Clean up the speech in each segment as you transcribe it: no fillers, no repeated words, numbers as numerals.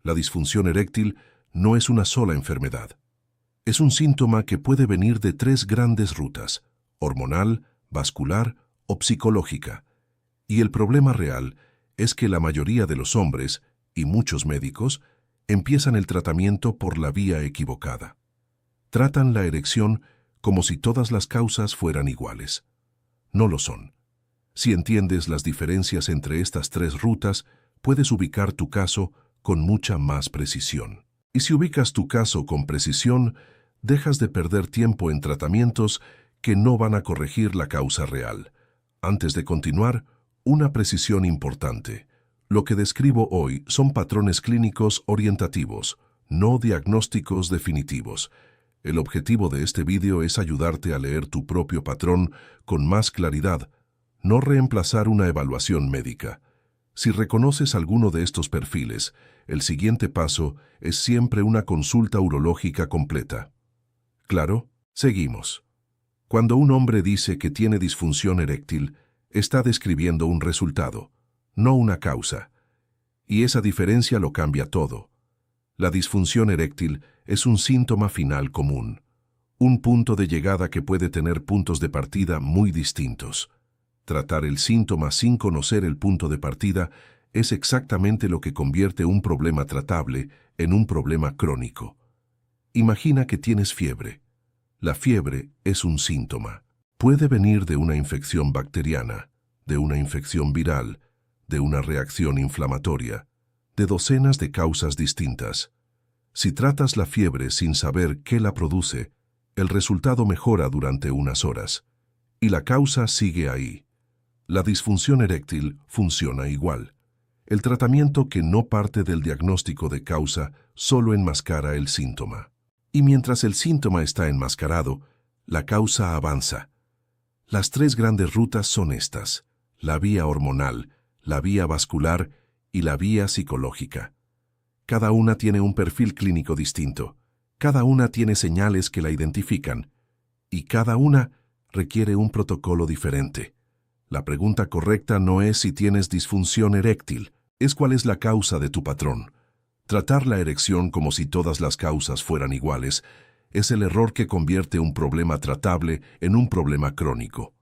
La disfunción eréctil no es una sola enfermedad. Es un síntoma que puede venir de tres grandes rutas: hormonal, vascular o psicológica. Y el problema real es que la mayoría de los hombres, y muchos médicos, empiezan el tratamiento por la vía equivocada. Tratan la erección como si todas las causas fueran iguales. No lo son. Si entiendes las diferencias entre estas tres rutas, puedes ubicar tu caso con mucha más precisión. Y si ubicas tu caso con precisión, dejas de perder tiempo en tratamientos que no van a corregir la causa real. Antes de continuar, una precisión importante. Lo que describo hoy son patrones clínicos orientativos, no diagnósticos definitivos. El objetivo de este vídeo es ayudarte a leer tu propio patrón con más claridad, no reemplazar una evaluación médica. Si reconoces alguno de estos perfiles, el siguiente paso es siempre una consulta urológica completa. ¿Claro? Seguimos. Cuando un hombre dice que tiene disfunción eréctil, está describiendo un resultado, no una causa. Y esa diferencia lo cambia todo. La disfunción eréctil es un síntoma final común, un punto de llegada que puede tener puntos de partida muy distintos. Tratar el síntoma sin conocer el punto de partida es exactamente lo que convierte un problema tratable en un problema crónico. Imagina que tienes fiebre. La fiebre es un síntoma. Puede venir de una infección bacteriana, de una infección viral, de una reacción inflamatoria, de docenas de causas distintas. Si tratas la fiebre sin saber qué la produce, el resultado mejora durante unas horas, y la causa sigue ahí. La disfunción eréctil funciona igual. El tratamiento que no parte del diagnóstico de causa solo enmascara el síntoma. Y mientras el síntoma está enmascarado, la causa avanza. Las tres grandes rutas son estas: la vía hormonal, la vía vascular y la vía psicológica. Cada una tiene un perfil clínico distinto, cada una tiene señales que la identifican, y cada una requiere un protocolo diferente. La pregunta correcta no es si tienes disfunción eréctil, es cuál es la causa de tu patrón. Tratar la erección como si todas las causas fueran iguales es el error que convierte un problema tratable en un problema crónico.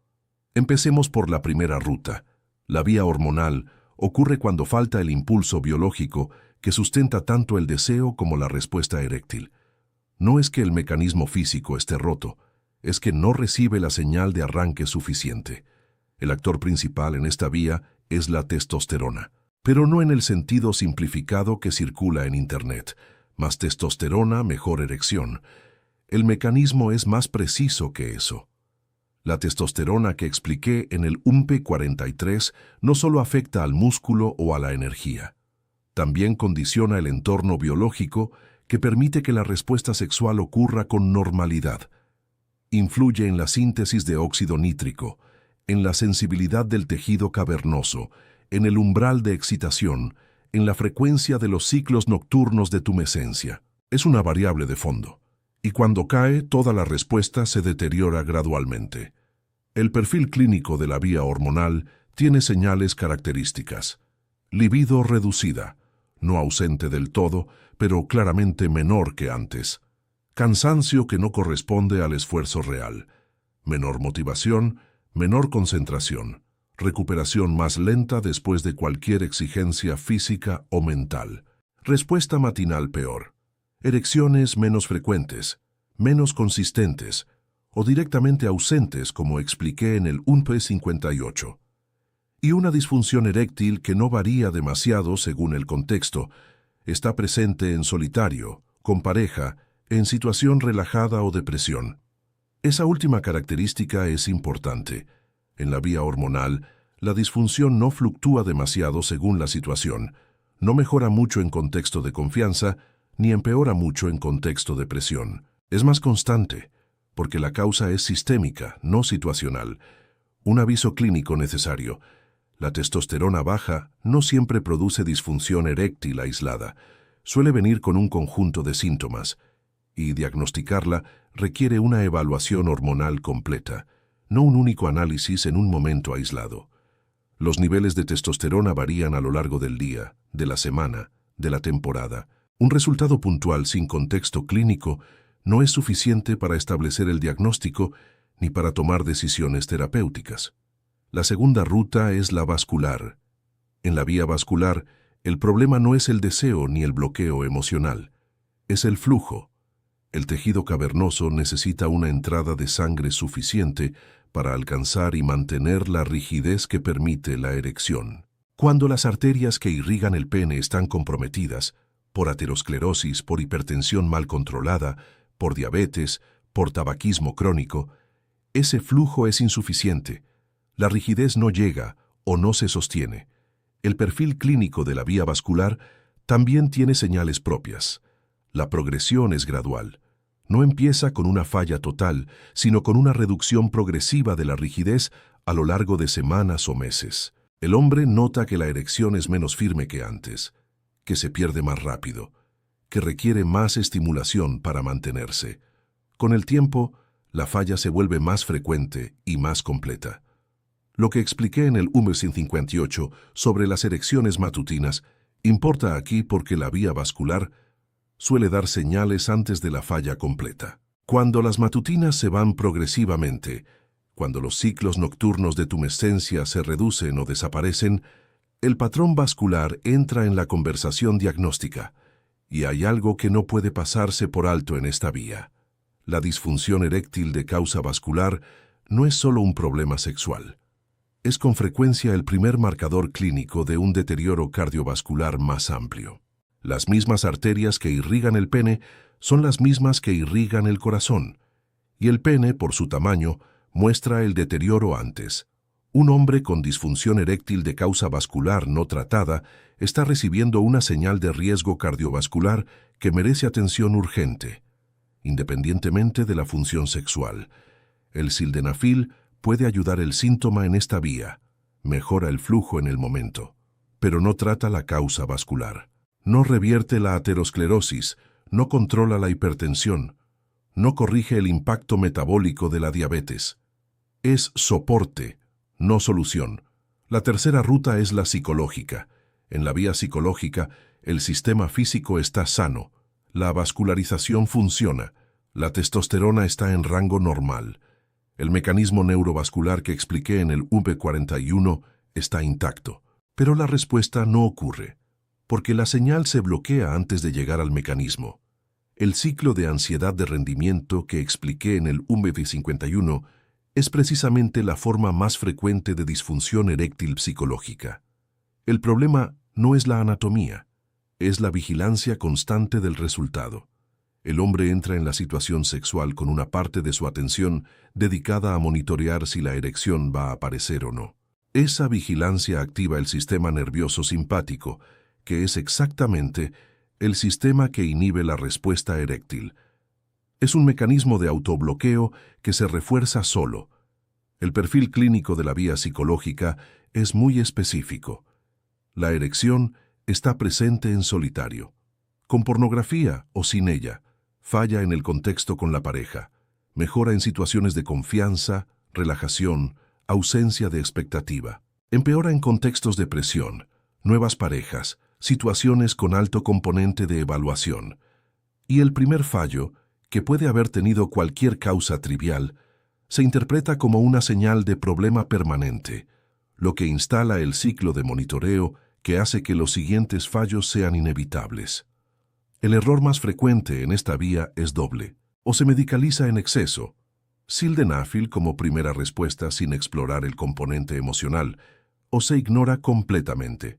Empecemos por la primera ruta. La vía hormonal ocurre cuando falta el impulso biológico que sustenta tanto el deseo como la respuesta eréctil. No es que el mecanismo físico esté roto, es que no recibe la señal de arranque suficiente. El actor principal en esta vía es la testosterona, pero no en el sentido simplificado que circula en Internet. Más testosterona, mejor erección. El mecanismo es más preciso que eso. La testosterona que expliqué en el UMP43 no solo afecta al músculo o a la energía. También condiciona el entorno biológico que permite que la respuesta sexual ocurra con normalidad. Influye en la síntesis de óxido nítrico, en la sensibilidad del tejido cavernoso, en el umbral de excitación, en la frecuencia de los ciclos nocturnos de tumescencia. Es una variable de fondo, y cuando cae, toda la respuesta se deteriora gradualmente. El perfil clínico de la vía hormonal tiene señales características: libido reducida, no ausente del todo, pero claramente menor que antes; cansancio que no corresponde al esfuerzo real; menor motivación, menor concentración; recuperación más lenta después de cualquier exigencia física o mental; respuesta matinal peor; erecciones menos frecuentes, menos consistentes o directamente ausentes, como expliqué en el UMP58. Y una disfunción eréctil que no varía demasiado según el contexto. Está presente en solitario, con pareja, en situación relajada o depresión. Esa última característica es importante. En la vía hormonal, la disfunción no fluctúa demasiado según la situación, no mejora mucho en contexto de confianza, ni empeora mucho en contexto de presión. Es más constante, porque la causa es sistémica, no situacional. Un aviso clínico necesario. La testosterona baja no siempre produce disfunción eréctil aislada. Suele venir con un conjunto de síntomas, y diagnosticarla requiere una evaluación hormonal completa, no un único análisis en un momento aislado. Los niveles de testosterona varían a lo largo del día, de la semana, de la temporada. Un resultado puntual sin contexto clínico no es suficiente para establecer el diagnóstico ni para tomar decisiones terapéuticas. La segunda ruta es la vascular. En la vía vascular, el problema no es el deseo ni el bloqueo emocional, es el flujo. El tejido cavernoso necesita una entrada de sangre suficiente para alcanzar y mantener la rigidez que permite la erección. Cuando las arterias que irrigan el pene están comprometidas, por aterosclerosis, por hipertensión mal controlada, por diabetes, por tabaquismo crónico, ese flujo es insuficiente. La rigidez no llega o no se sostiene. El perfil clínico de la vía vascular también tiene señales propias. La progresión es gradual. No empieza con una falla total, sino con una reducción progresiva de la rigidez a lo largo de semanas o meses. El hombre nota que la erección es menos firme que antes, que se pierde más rápido, que requiere más estimulación para mantenerse. Con el tiempo, la falla se vuelve más frecuente y más completa. Lo que expliqué en el UM-58 sobre las erecciones matutinas importa aquí porque la vía vascular suele dar señales antes de la falla completa. Cuando las matutinas se van progresivamente, cuando los ciclos nocturnos de tumescencia se reducen o desaparecen, el patrón vascular entra en la conversación diagnóstica, y hay algo que no puede pasarse por alto en esta vía. La disfunción eréctil de causa vascular no es solo un problema sexual. Es con frecuencia el primer marcador clínico de un deterioro cardiovascular más amplio. Las mismas arterias que irrigan el pene son las mismas que irrigan el corazón, y el pene, por su tamaño, muestra el deterioro antes. Un hombre con disfunción eréctil de causa vascular no tratada está recibiendo una señal de riesgo cardiovascular que merece atención urgente, independientemente de la función sexual. El sildenafil puede ayudar el síntoma en esta vía, mejora el flujo en el momento, pero no trata la causa vascular. No revierte la aterosclerosis, no controla la hipertensión, no corrige el impacto metabólico de la diabetes. Es soporte, no solución. La tercera ruta es la psicológica. En la vía psicológica, el sistema físico está sano, la vascularización funciona, la testosterona está en rango normal. El mecanismo neurovascular que expliqué en el UM-41 está intacto, pero la respuesta no ocurre, porque la señal se bloquea antes de llegar al mecanismo. El ciclo de ansiedad de rendimiento que expliqué en el UM-51 es precisamente la forma más frecuente de disfunción eréctil psicológica. El problema no es la anatomía, es la vigilancia constante del resultado. El hombre entra en la situación sexual con una parte de su atención dedicada a monitorear si la erección va a aparecer o no. Esa vigilancia activa el sistema nervioso simpático, que es exactamente el sistema que inhibe la respuesta eréctil. Es un mecanismo de autobloqueo que se refuerza solo. El perfil clínico de la vía psicológica es muy específico. La erección está presente en solitario, con pornografía o sin ella. Falla en el contexto con la pareja, mejora en situaciones de confianza, relajación, ausencia de expectativa. Empeora en contextos de presión, nuevas parejas, situaciones con alto componente de evaluación. Y el primer fallo, que puede haber tenido cualquier causa trivial, se interpreta como una señal de problema permanente, lo que instala el ciclo de monitoreo que hace que los siguientes fallos sean inevitables. El error más frecuente en esta vía es doble. O se medicaliza en exceso, sildenafil como primera respuesta sin explorar el componente emocional, o se ignora completamente,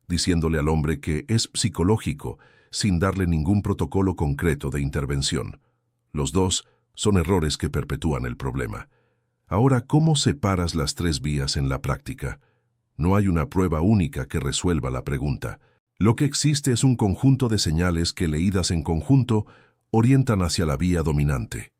diciéndole al hombre que es psicológico sin darle ningún protocolo concreto de intervención. Los dos son errores que perpetúan el problema. Ahora, ¿cómo separas las tres vías en la práctica? No hay una prueba única que resuelva la pregunta. Lo que existe es un conjunto de señales que, leídas en conjunto, orientan hacia la vía dominante.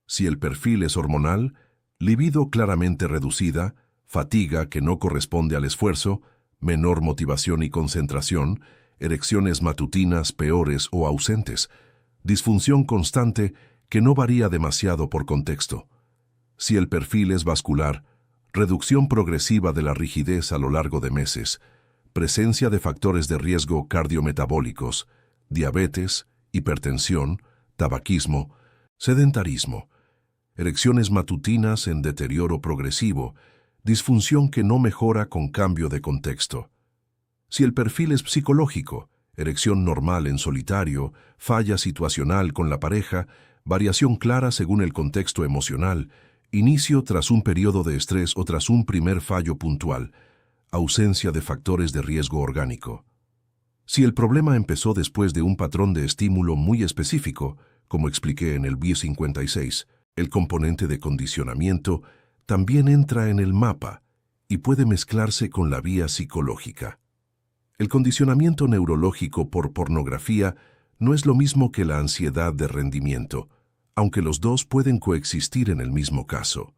Si el perfil es hormonal, libido claramente reducida, fatiga que no corresponde al esfuerzo, menor motivación y concentración, erecciones matutinas peores o ausentes, disfunción constante que no varía demasiado por contexto. Si el perfil es vascular, reducción progresiva de la rigidez a lo largo de meses, presencia de factores de riesgo cardiometabólicos, diabetes, hipertensión, tabaquismo, sedentarismo, erecciones matutinas en deterioro progresivo, disfunción que no mejora con cambio de contexto. Si el perfil es psicológico, erección normal en solitario, falla situacional con la pareja, variación clara según el contexto emocional, inicio tras un periodo de estrés o tras un primer fallo puntual, ausencia de factores de riesgo orgánico. Si el problema empezó después de un patrón de estímulo muy específico, como expliqué en el B56, el componente de condicionamiento también entra en el mapa y puede mezclarse con la vía psicológica. El condicionamiento neurológico por pornografía no es lo mismo que la ansiedad de rendimiento, aunque los dos pueden coexistir en el mismo caso.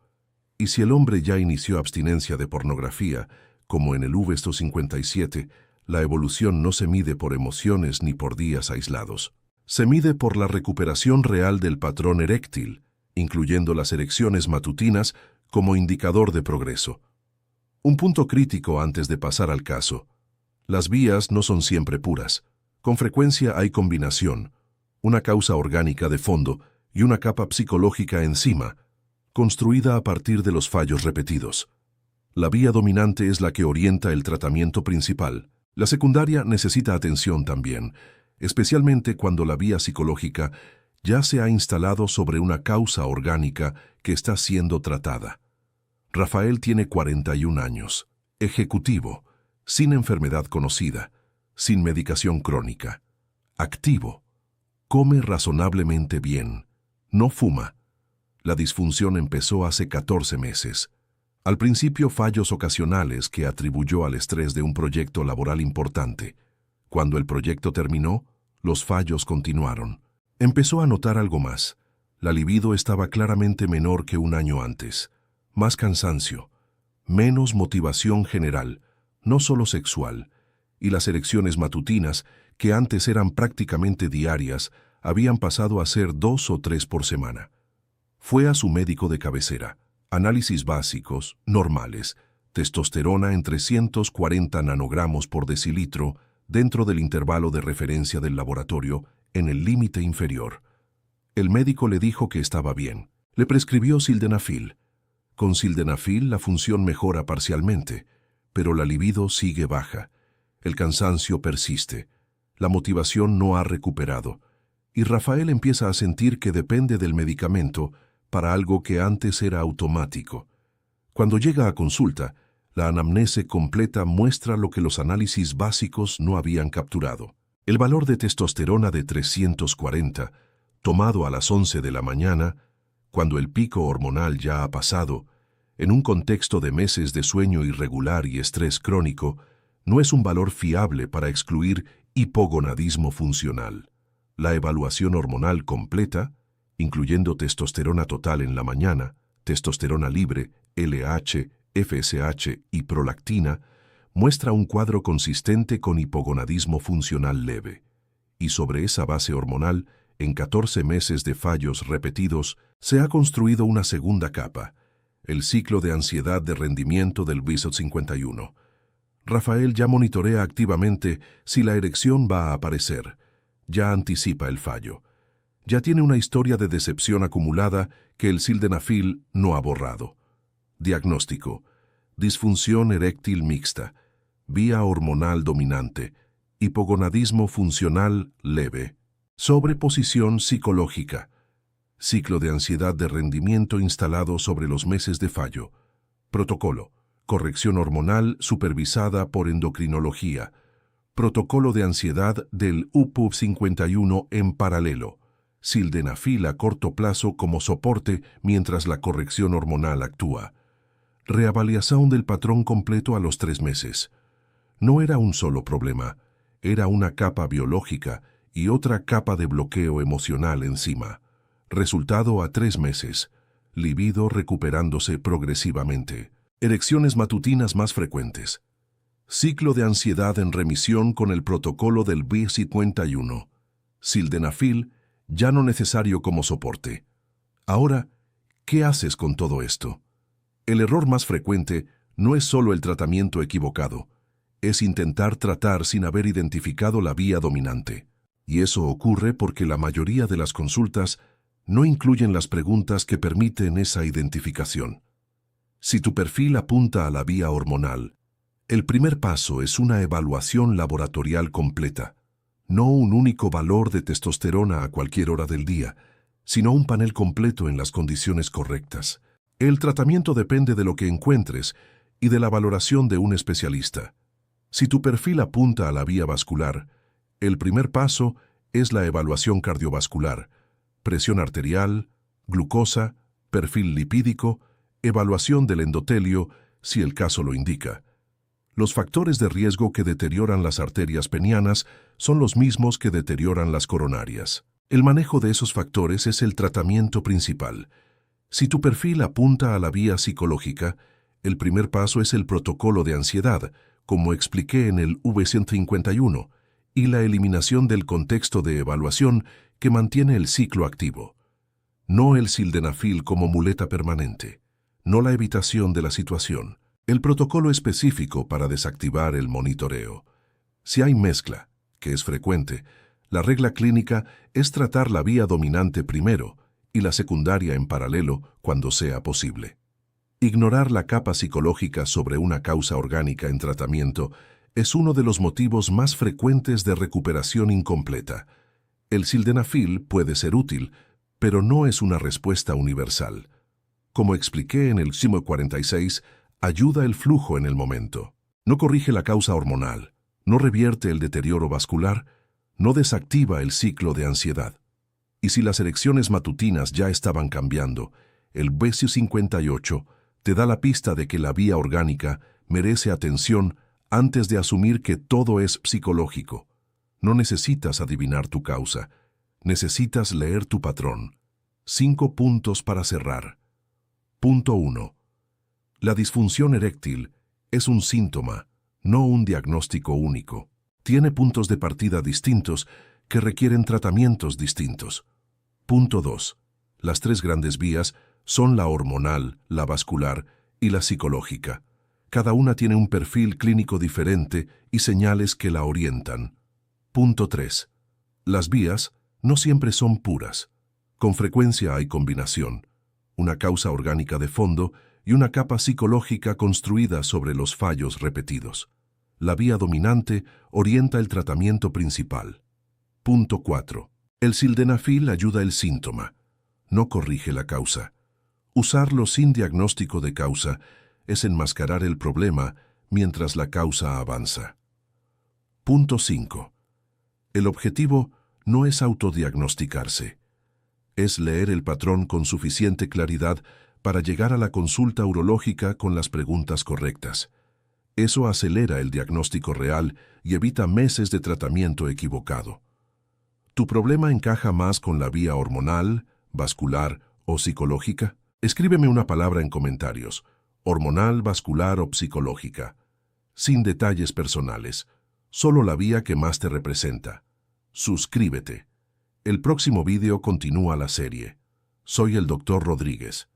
Y si el hombre ya inició abstinencia de pornografía, como en el V57, la evolución no se mide por emociones ni por días aislados. Se mide por la recuperación real del patrón eréctil, incluyendo las erecciones matutinas como indicador de progreso. Un punto crítico antes de pasar al caso. Las vías no son siempre puras. Con frecuencia hay combinación, una causa orgánica de fondo y una capa psicológica encima, construida a partir de los fallos repetidos. La vía dominante es la que orienta el tratamiento principal. La secundaria necesita atención también, especialmente cuando la vía psicológica ya se ha instalado sobre una causa orgánica que está siendo tratada. Rafael tiene 41 años, ejecutivo, sin enfermedad conocida, sin medicación crónica, activo, come razonablemente bien, no fuma. La disfunción empezó hace 14 meses. Al principio fallos ocasionales que atribuyó al estrés de un proyecto laboral importante. Cuando el proyecto terminó, los fallos continuaron. Empezó a notar algo más. La libido estaba claramente menor que un año antes. Más cansancio, menos motivación general, no solo sexual, y las erecciones matutinas, que antes eran prácticamente diarias, habían pasado a ser 2 o 3 por semana. Fue a su médico de cabecera. Análisis básicos, normales, testosterona en 340 nanogramos por decilitro dentro del intervalo de referencia del laboratorio en el límite inferior. El médico le dijo que estaba bien. Le prescribió sildenafil. Con sildenafil la función mejora parcialmente, pero la libido sigue baja. El cansancio persiste. La motivación no ha recuperado. Y Rafael empieza a sentir que depende del medicamento para algo que antes era automático. Cuando llega a consulta, la anamnese completa muestra lo que los análisis básicos no habían capturado. El valor de testosterona de 340, tomado a las 11 de la mañana, cuando el pico hormonal ya ha pasado, en un contexto de meses de sueño irregular y estrés crónico, no es un valor fiable para excluir hipogonadismo funcional. La evaluación hormonal completa, incluyendo testosterona total en la mañana, testosterona libre, LH, FSH y prolactina, muestra un cuadro consistente con hipogonadismo funcional leve. Y sobre esa base hormonal, en 14 meses de fallos repetidos, se ha construido una segunda capa, el ciclo de ansiedad de rendimiento del B51. Rafael ya monitorea activamente si la erección va a aparecer, ya anticipa el fallo. Ya tiene una historia de decepción acumulada que el sildenafil no ha borrado. Diagnóstico: disfunción eréctil mixta, vía hormonal dominante, hipogonadismo funcional leve, sobreposición psicológica, ciclo de ansiedad de rendimiento instalado sobre los meses de fallo, protocolo, corrección hormonal supervisada por endocrinología, protocolo de ansiedad del UPUB51 en paralelo, sildenafil a corto plazo como soporte mientras la corrección hormonal actúa. Reavaliación del patrón completo a los 3 meses. No era un solo problema, era una capa biológica y otra capa de bloqueo emocional encima. Resultado a 3 meses. Libido recuperándose progresivamente. Erecciones matutinas más frecuentes. Ciclo de ansiedad en remisión con el protocolo del B51. Sildenafil ya no necesario como soporte. Ahora, ¿qué haces con todo esto? El error más frecuente no es solo el tratamiento equivocado, es intentar tratar sin haber identificado la vía dominante. Y eso ocurre porque la mayoría de las consultas no incluyen las preguntas que permiten esa identificación. Si tu perfil apunta a la vía hormonal, el primer paso es una evaluación laboratorial completa, no un único valor de testosterona a cualquier hora del día, sino un panel completo en las condiciones correctas. El tratamiento depende de lo que encuentres y de la valoración de un especialista. Si tu perfil apunta a la vía vascular, el primer paso es la evaluación cardiovascular, presión arterial, glucosa, perfil lipídico, evaluación del endotelio, si el caso lo indica. Los factores de riesgo que deterioran las arterias penianas son los mismos que deterioran las coronarias. El manejo de esos factores es el tratamiento principal. Si tu perfil apunta a la vía psicológica, el primer paso es el protocolo de ansiedad, como expliqué en el V151, y la eliminación del contexto de evaluación que mantiene el ciclo activo. No el sildenafil como muleta permanente, no la evitación de la situación. El protocolo específico para desactivar el monitoreo. Si hay mezcla, que es frecuente, la regla clínica es tratar la vía dominante primero y la secundaria en paralelo cuando sea posible. Ignorar la capa psicológica sobre una causa orgánica en tratamiento es uno de los motivos más frecuentes de recuperación incompleta. El sildenafil puede ser útil, pero no es una respuesta universal. Como expliqué en el V146, ayuda el flujo en el momento. No corrige la causa hormonal, no revierte el deterioro vascular, no desactiva el ciclo de ansiedad. Y si las erecciones matutinas ya estaban cambiando, el V58 te da la pista de que la vía orgánica merece atención antes de asumir que todo es psicológico. No necesitas adivinar tu causa, necesitas leer tu patrón. 5 puntos para cerrar. Punto 1. La disfunción eréctil es un síntoma, no un diagnóstico único. Tiene puntos de partida distintos que requieren tratamientos distintos. Punto 2. Las 3 grandes vías son la hormonal, la vascular y la psicológica. Cada una tiene un perfil clínico diferente y señales que la orientan. Punto 3. Las vías no siempre son puras. Con frecuencia hay combinación, una causa orgánica de fondo y una capa psicológica construida sobre los fallos repetidos. La vía dominante orienta el tratamiento principal. Punto 4. El sildenafil ayuda el síntoma, no corrige la causa. Usarlo sin diagnóstico de causa es enmascarar el problema mientras la causa avanza. Punto 5. El objetivo no es autodiagnosticarse. Es leer el patrón con suficiente claridad para llegar a la consulta urológica con las preguntas correctas. Eso acelera el diagnóstico real y evita meses de tratamiento equivocado. ¿Tu problema encaja más con la vía hormonal, vascular o psicológica? Escríbeme una palabra en comentarios: hormonal, vascular o psicológica. Sin detalles personales, solo la vía que más te representa. Suscríbete. El próximo vídeo continúa la serie. Soy el Dr. Rodríguez.